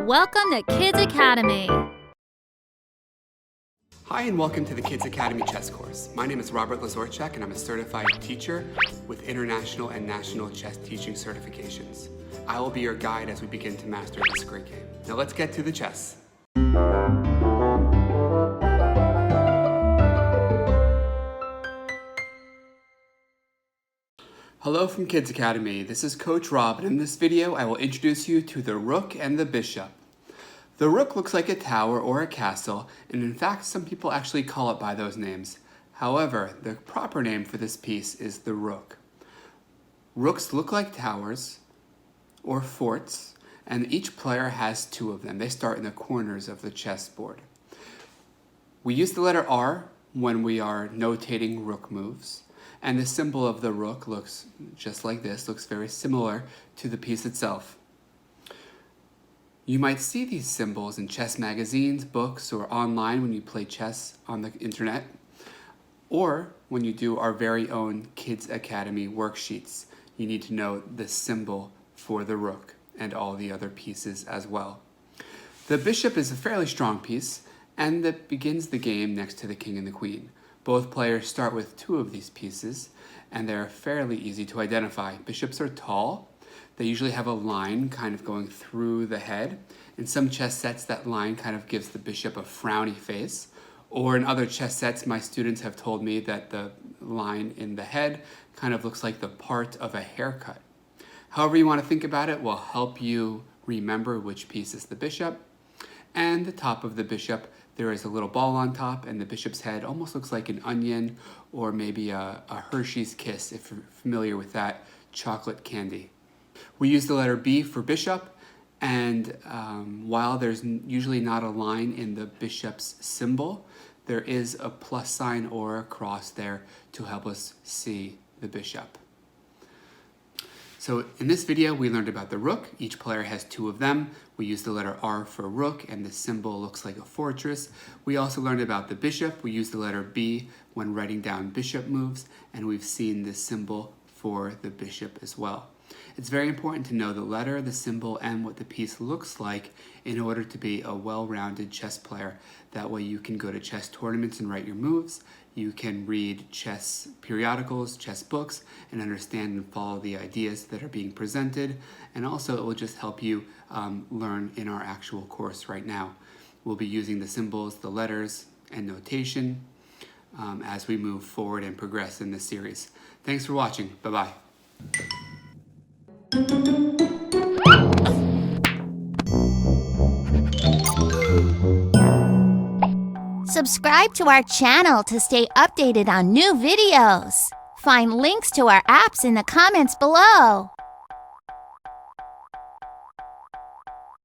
Welcome to Kids Academy. Hi and welcome to the Kids Academy chess course. My name is Robert Lazorchak and I'm a certified teacher with international and national chess teaching certifications. I will be your guide as we begin to master this great game. Now let's get to the chess. Hello from Kids Academy. This is Coach Rob, and in this video I will introduce you to the Rook and the Bishop. The Rook looks like a tower or a castle, and in fact some people actually call it by those names. However, the proper name for this piece is the Rook. Rooks look like towers or forts, and each player has two of them. They start in the corners of the chessboard. We use the letter R when we are notating rook moves. And the symbol of the rook looks just like this, looks very similar to the piece itself. You might see these symbols in chess magazines, books, or online when you play chess on the internet, or when you do our very own Kids Academy worksheets. You need to know the symbol for the rook and all the other pieces as well. The bishop is a fairly strong piece, and that begins the game next to the king and the queen. Both players start with two of these pieces, and they're fairly easy to identify. Bishops are tall. They usually have a line kind of going through the head. In some chess sets, that line kind of gives the bishop a frowny face. Or in other chess sets, my students have told me that the line in the head kind of looks like the part of a haircut. However you want to think about it will help you remember which piece is the bishop. And the top of the bishop, there is a little ball on top, and the bishop's head almost looks like an onion or maybe a Hershey's Kiss, if you're familiar with that chocolate candy. We use the letter B for bishop, and while there's usually not a line in the bishop's symbol, there is a plus sign or a cross there to help us see the bishop. So in this video, we learned about the rook. Each player has two of them. We use the letter R for rook, and the symbol looks like a fortress. We also learned about the bishop. We use the letter B when writing down bishop moves, and we've seen the symbol for the bishop as well. It's very important to know the letter, the symbol, and what the piece looks like in order to be a well-rounded chess player. That way you can go to chess tournaments and write your moves. You can read chess periodicals, chess books, and understand and follow the ideas that are being presented. And also it will just help you learn in our actual course right now. We'll be using the symbols, the letters, and notation as we move forward and progress in this series. Thanks for watching. Bye-bye. Subscribe to our channel to stay updated on new videos. Find links to our apps in the comments below.